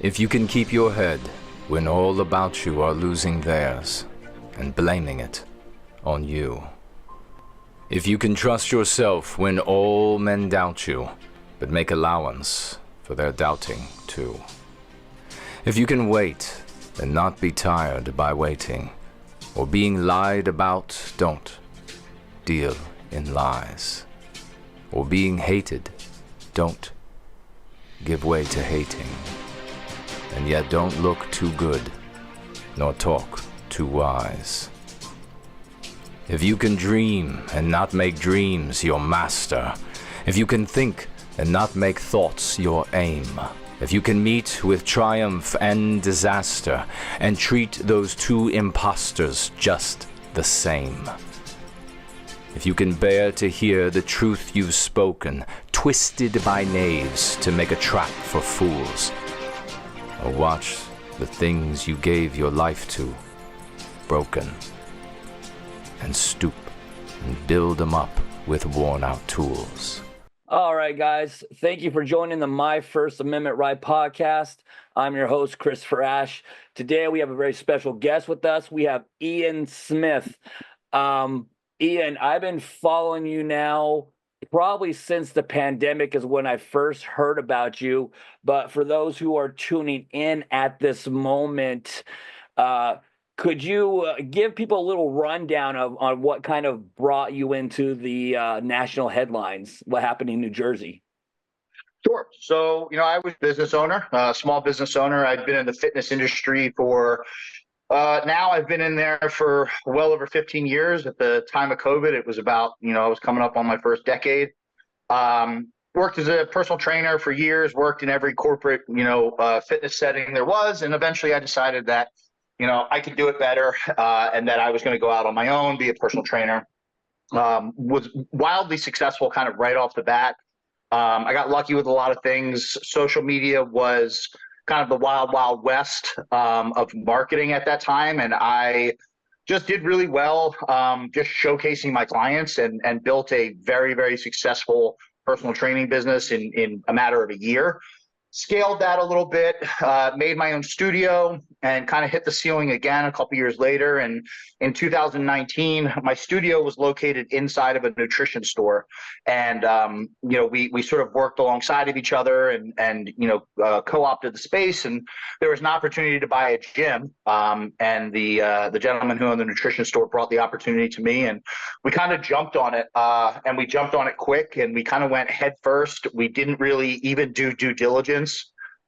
If you can keep your head when all about you are losing theirs and blaming it on you. If you can trust yourself when all men doubt you, but make allowance for their doubting too. If you can wait and not be tired by waiting, or being lied about, don't deal in lies. Or being hated, don't give way to hating. And yet don't look too good, nor talk too wise. If you can dream and not make dreams your master, if you can think and not make thoughts your aim, if you can meet with triumph and disaster, and treat those two impostors just the same, if you can bear to hear the truth you've spoken, twisted by knaves to make a trap for fools, or watch the things you gave your life to broken, and stoop and build them up with worn-out tools. All right, guys. Thank you for joining the My First Amendment Right podcast. I'm your host, Christopher Ash. Today, we have a very special guest with us. We have Ian Smith. Ian, I've been following you now probably since the pandemic is when I first heard about you. But for those who are tuning in at this moment, could you give people a little rundown on what kind of brought you into the national headlines? What happened in New Jersey? Sure. So, I was a business owner, a small business owner. I'd been in the fitness industry for now I've been in there for well over 15 years. At the time of COVID, it was about, I was coming up on my first decade. Worked as a personal trainer for years, worked in every corporate, fitness setting there was. And eventually I decided that, I could do it better and that I was going to go out on my own, be a personal trainer. Was wildly successful kind of right off the bat. I got lucky with a lot of things. Social media was kind of the wild, wild west of marketing at that time. And I just did really well, just showcasing my clients and built a very, very successful personal training business in a matter of a year. Scaled that a little bit, made my own studio, and kind of hit the ceiling again a couple years later. And in 2019, my studio was located inside of a nutrition store. And, we sort of worked alongside of each other and co-opted the space. And there was an opportunity to buy a gym. And the gentleman who owned the nutrition store brought the opportunity to me. And we kind of jumped on it. And we jumped on it quick. And we kind of went head first. We didn't really even do due diligence.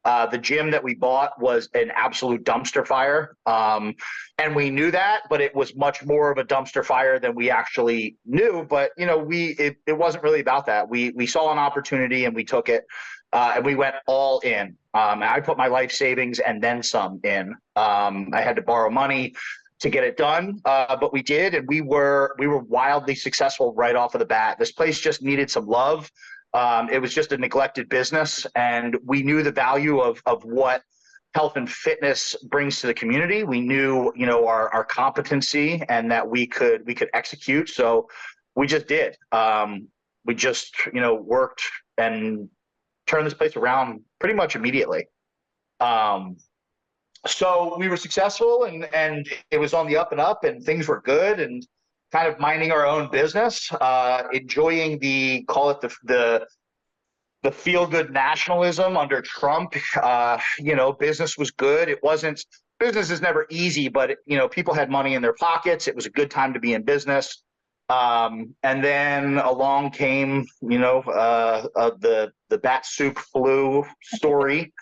The gym that we bought was an absolute dumpster fire. And we knew that, but it was much more of a dumpster fire than we actually knew. But, it wasn't really about that. We saw an opportunity and we took it, and we went all in. I put my life savings and then some in. I had to borrow money to get it done, but we did, and we were wildly successful right off of the bat. This place just needed some love. It was just a neglected business, and we knew the value of what health and fitness brings to the community. We knew, our competency and that we could execute. So we just did. We just, worked and turned this place around pretty much immediately. So we were successful, and it was on the up and up, and things were good, and kind of minding our own business, enjoying the feel-good nationalism under Trump. Business was good. Business is never easy, but people had money in their pockets. It was a good time to be in business. And then along came, the bat soup flu story.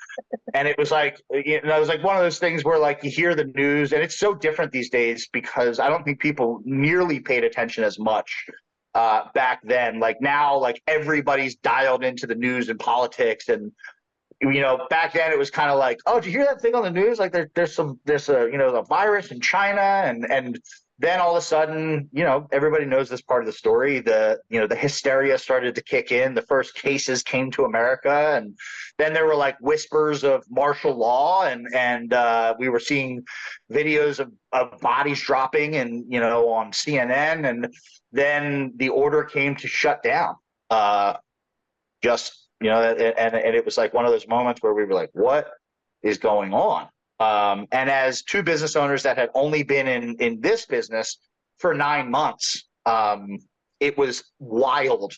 And it was like, it was like one of those things where like you hear the news, and it's so different these days because I don't think people nearly paid attention as much back then. Like now, like everybody's dialed into the news and politics. And, back then it was kind of like, oh, did you hear that thing on the news? Like there's a virus in China, and then all of a sudden, everybody knows this part of the story. The hysteria started to kick in. The first cases came to America, and then there were like whispers of martial law, and we were seeing videos of bodies dropping, and on CNN, and then the order came to shut down. And it was like one of those moments where we were like, what is going on. And as two business owners that had only been in this business for 9 months, it was wild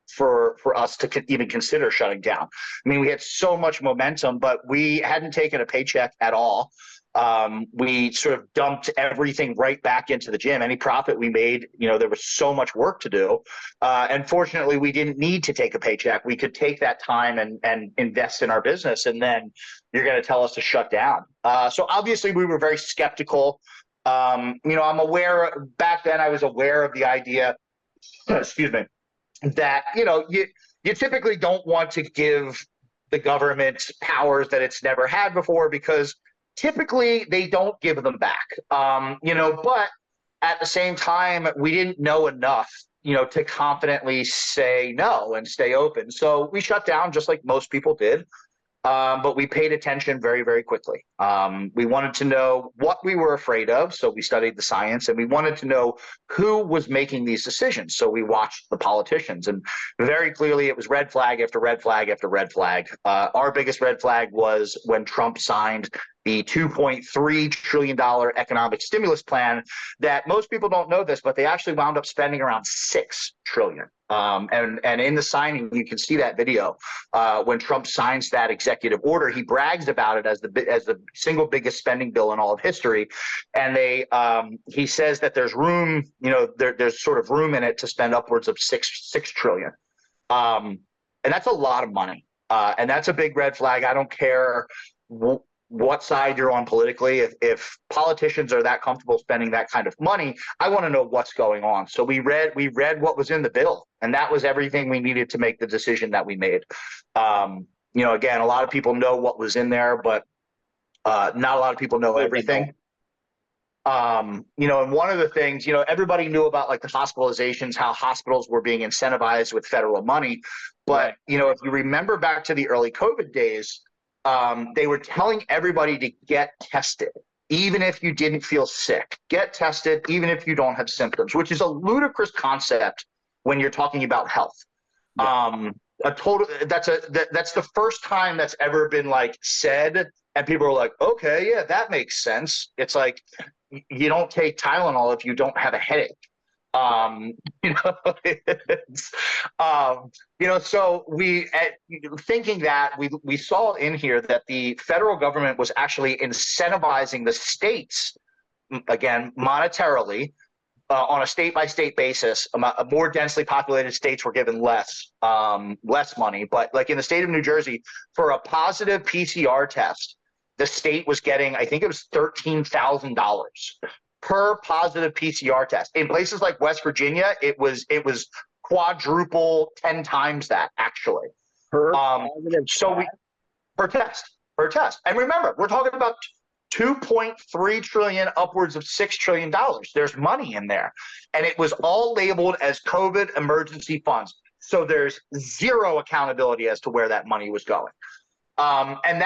for us to even consider shutting down. I mean, we had so much momentum, but we hadn't taken a paycheck at all. We sort of dumped everything right back into the gym. Any profit we made, there was so much work to do. And fortunately, we didn't need to take a paycheck. We could take that time and invest in our business. And then you're going to tell us to shut down. So obviously, we were very skeptical. I'm aware, back then I was aware of the idea, excuse me, that, you typically don't want to give the government powers that it's never had before, because typically they don't give them back. But at the same time, we didn't know enough, to confidently say no and stay open. So we shut down just like most people did. But we paid attention very, very quickly. We wanted to know what we were afraid of, so we studied the science, and we wanted to know who was making these decisions. So we watched the politicians, and very clearly it was red flag after red flag after red flag. Our biggest red flag was when Trump signed the $2.3 trillion economic stimulus plan that most people don't know this, but they actually wound up spending around $6 trillion. And in the signing, you can see that video when Trump signs that executive order. He brags about it as the single biggest spending bill in all of history, and he says that there's room, there's sort of room in it to spend upwards of six trillion, and that's a lot of money, and that's a big red flag. I don't care what side you're on politically. If politicians are that comfortable spending that kind of money, I want to know what's going on. So we read what was in the bill, and that was everything we needed to make the decision that we made. Again, a lot of people know what was in there, but not a lot of people know everything. And one of the things, everybody knew about like the hospitalizations, how hospitals were being incentivized with federal money. But, if you remember back to the early COVID days, they were telling everybody to get tested, even if you didn't feel sick. Get tested, even if you don't have symptoms, which is a ludicrous concept when you're talking about health. Yeah. That's the first time that's ever been like said, and people are like, okay, yeah, that makes sense. It's like, you don't take Tylenol if you don't have a headache. So thinking that we saw in here that the federal government was actually incentivizing the states, again, monetarily, on a state-by-state basis. More densely populated states were given less money, but like in the state of New Jersey, for a positive PCR test, the state was getting, I think it was $13,000 per positive PCR test. In places like West Virginia, it was quadruple, 10 times that actually. Per test. And remember, we're talking about 2.3 trillion, upwards of $6 trillion. There's money in there, and it was all labeled as COVID emergency funds. So there's zero accountability as to where that money was going. And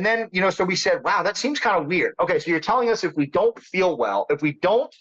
then, so we said, wow, that seems kind of weird. Okay, so you're telling us if we don't feel well, if we don't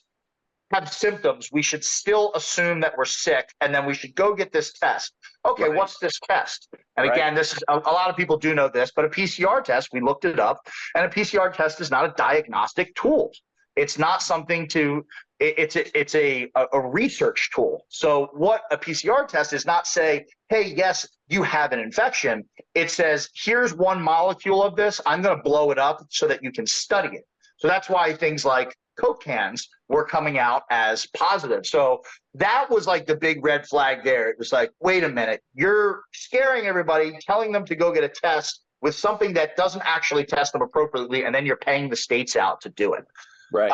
have symptoms, we should still assume that we're sick, and then we should go get this test. Okay, right. What's this test? And again, this is a lot of people do know this, but a PCR test, we looked it up, and a PCR test is not a diagnostic tool. It's not something to. It's a research tool. So what a PCR test is not say, hey, yes, you have an infection. It says, here's one molecule of this. I'm going to blow it up so that you can study it. So that's why things like Coke cans were coming out as positive. So that was like the big red flag there. It was like, wait a minute, you're scaring everybody, telling them to go get a test with something that doesn't actually test them appropriately, and then you're paying the states out to do it. Right.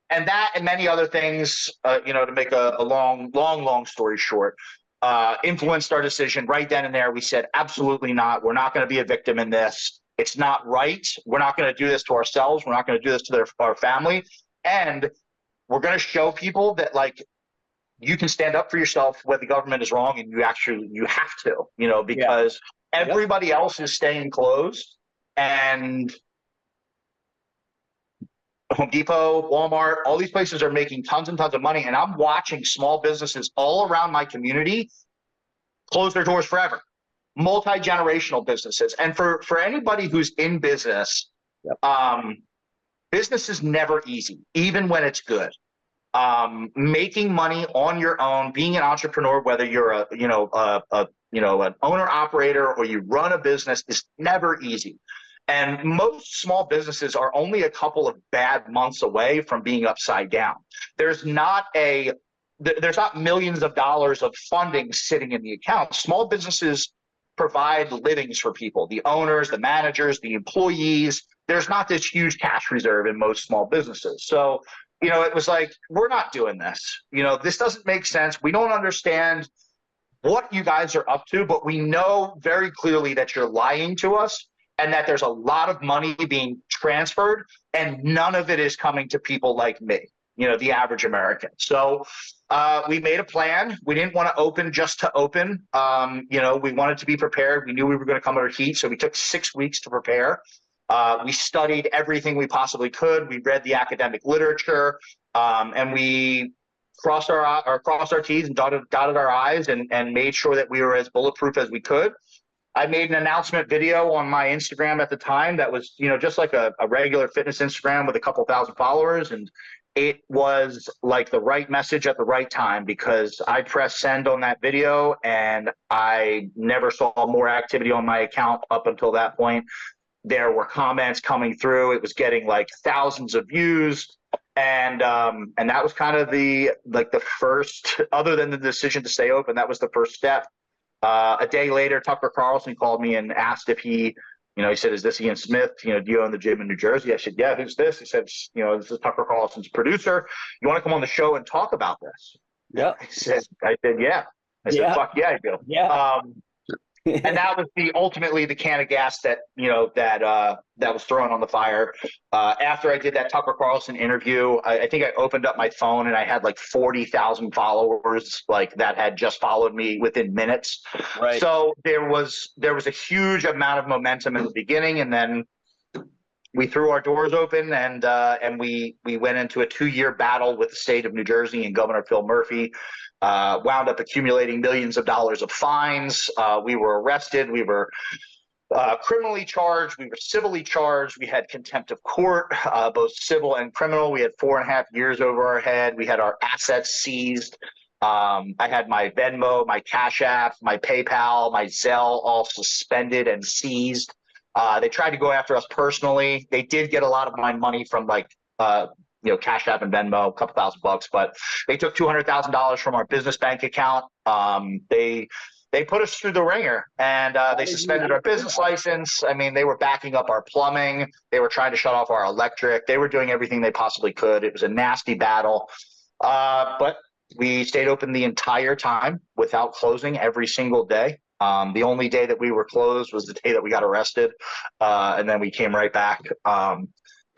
And that and many other things, to make a long story short, influenced our decision right then and there. We said, absolutely not. We're not going to be a victim in this. It's not right. We're not going to do this to ourselves. We're not going to do this to our family. And we're going to show people that, like, you can stand up for yourself when the government is wrong, and you have to, because everybody else is staying closed, and Home Depot, Walmart, all these places are making tons and tons of money, and I'm watching small businesses all around my community close their doors forever. multi-generational businesses. And for anybody who's in business, business is never easy, even when it's good. Making money on your own, being an entrepreneur, whether you're an owner operator or you run a business, is never easy. And most small businesses are only a couple of bad months away from being upside down. There's not millions of dollars of funding sitting in the account. Small businesses provide livings for people, the owners, the managers, the employees. There's not this huge cash reserve in most small businesses. So, it was like, we're not doing this. This doesn't make sense. We don't understand what you guys are up to, but we know very clearly that you're lying to us and that there's a lot of money being transferred and none of it is coming to people like me, the average American. So we made a plan. We didn't want to open just to open. We wanted to be prepared. We knew we were going to come under heat. So we took 6 weeks to prepare. We studied everything we possibly could. We read the academic literature, and we crossed our T's and dotted our I's and made sure that we were as bulletproof as we could. I made an announcement video on my Instagram at the time that was, just like a regular fitness Instagram with a couple thousand followers. And it was like the right message at the right time, because I pressed send on that video and I never saw more activity on my account up until that point. There were comments coming through. It was getting like thousands of views. And that was kind of the first, other than the decision to stay open, that was the first step. A day later, Tucker Carlson called me and asked if he said, "Is this Ian Smith? Do you own the gym in New Jersey?" I said, "Yeah." "Who's this?" He said, "This is Tucker Carlson's producer. You want to come on the show and talk about this?" Yeah. I said, "Yeah." I said, "Fuck yeah, I do." Yeah. And that was ultimately the can of gas that that was thrown on the fire. After I did that Tucker Carlson interview, I think I opened up my phone and I had like 40,000 followers that had just followed me within minutes. Right. So there was a huge amount of momentum in the beginning, and then we threw our doors open and we went into a 2-year battle with the state of New Jersey and Governor Phil Murphy. Wound up accumulating millions of dollars of fines. We were arrested. We were criminally charged. We were civilly charged. We had contempt of court, both civil and criminal. We had 4.5 years over our head. We had our assets seized. I had my Venmo, my Cash App, my PayPal, my Zelle all suspended and seized. They tried to go after us personally. They did get a lot of my money from Cash App and Venmo, a couple $1,000, but they took $200,000 from our business bank account. They put us through the ringer, and they suspended our business license. I mean, they were backing up our plumbing. They were trying to shut off our electric. They were doing everything they possibly could. It was a nasty battle, but we stayed open the entire time without closing every single day. The only day that we were closed was the day that we got arrested, and then we came right back.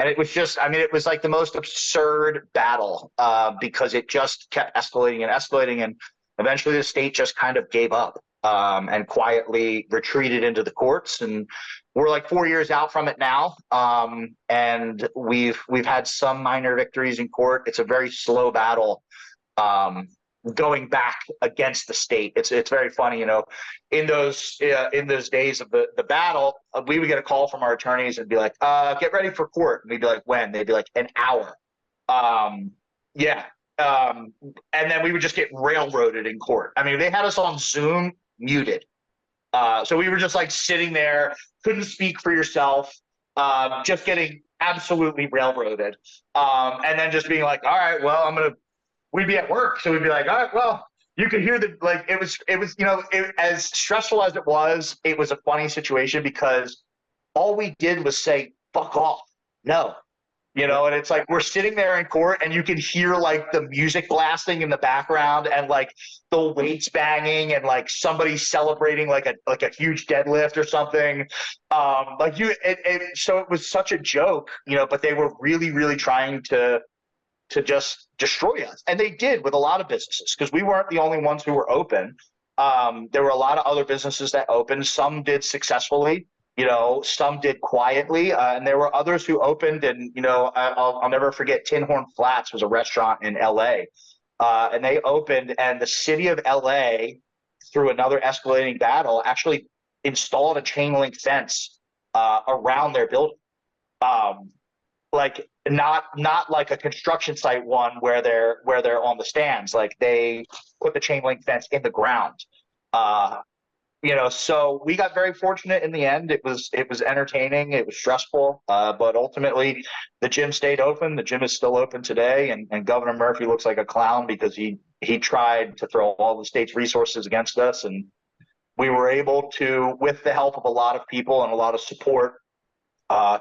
And it was it was like the most absurd battle because it just kept escalating and escalating. And eventually the state just kind of gave up and quietly retreated into the courts. And we're like 4 years out from it now. And we've had some minor victories in court. It's a very slow battle going back against the state. It's very funny, in those days of the battle, we would get a call from our attorneys and be like, get ready for court. And we'd be like, when? They'd be like, an hour. Yeah. And then we would just get railroaded in court. I mean, they had us on Zoom muted. So we were just like sitting there, couldn't speak for yourself, just getting absolutely railroaded. And then just being like, all right, well, we'd be at work. So we'd be like, all right, well, you could hear it was, as stressful as it was a funny situation because all we did was say, fuck off. No, and it's like, we're sitting there in court and you can hear like the music blasting in the background and like the weights banging and like somebody celebrating like a huge deadlift or something. So it was such a joke, but they were really, really trying to just destroy us. And they did with a lot of businesses because we weren't the only ones who were open. There were a lot of other businesses that opened. Some did successfully, some did quietly. And there were others who opened and, I'll never forget Tin Horn Flats was a restaurant in LA. And they opened and the city of LA, through another escalating battle, actually installed a chain link fence around their building. Like not like a construction site one where they're on the stands. Like they put the chain link fence in the ground. So we got very fortunate in the end. It was entertaining. It was stressful, but ultimately the gym stayed open. The gym is still open today, and Governor Murphy looks like a clown because he tried to throw all the state's resources against us, and we were able to, with the help of a lot of people and a lot of support,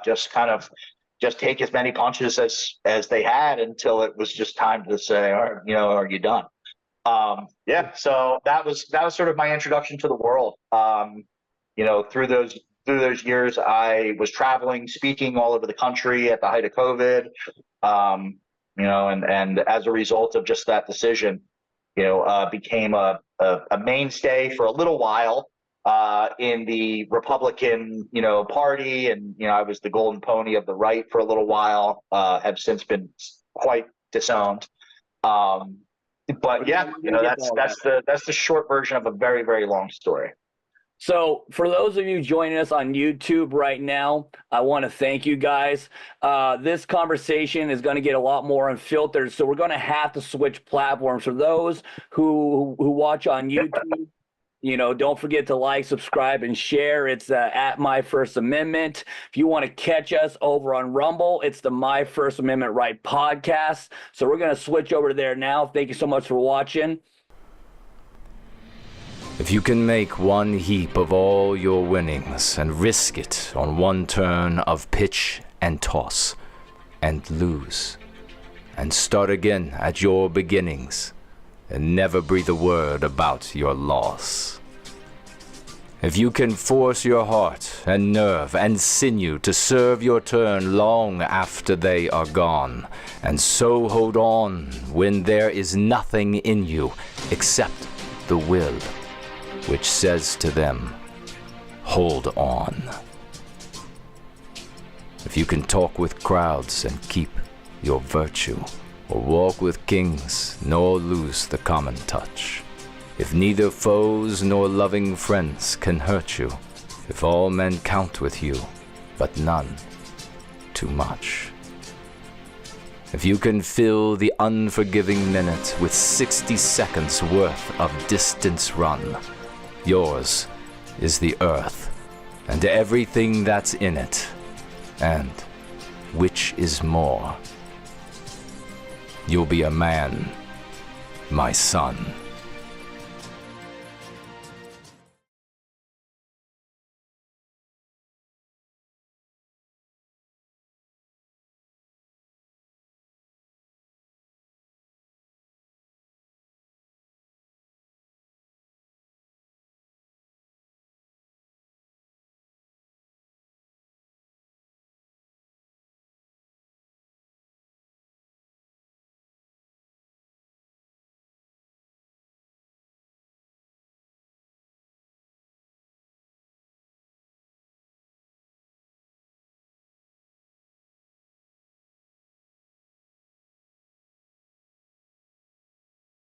just take as many punches as they had until it was just time to say, all right, are you done? So that was sort of my introduction to the world. Through those years, I was traveling, speaking all over the country at the height of COVID. And as a result of just that decision, became a mainstay for a little while in the Republican, party, and I was the golden pony of the right for a little while. Have since been quite disowned. But yeah, that's the short version of a very, very long story. So for those of you joining us on YouTube right now, I want to thank you guys. This conversation is going to get a lot more unfiltered, so we're going to have to switch platforms. For those who watch on YouTube, don't forget to like, subscribe, and share. It's at My First Amendment. If you want to catch us over on Rumble, it's the My First Amendment Right podcast. So we're going to switch over there now. Thank you so much for watching. If you can make one heap of all your winnings and risk it on one turn of pitch and toss, and lose, and start again at your beginnings, and never breathe a word about your loss. If you can force your heart and nerve and sinew to serve your turn long after they are gone, and so hold on when there is nothing in you except the will, which says to them, hold on. If you can talk with crowds and keep your virtue, or walk with kings, nor lose the common touch. If neither foes nor loving friends can hurt you, if all men count with you, but none too much. If you can fill the unforgiving minute with 60 seconds worth of distance run, yours is the earth, and everything that's in it, and which is more. You'll be a man, my son.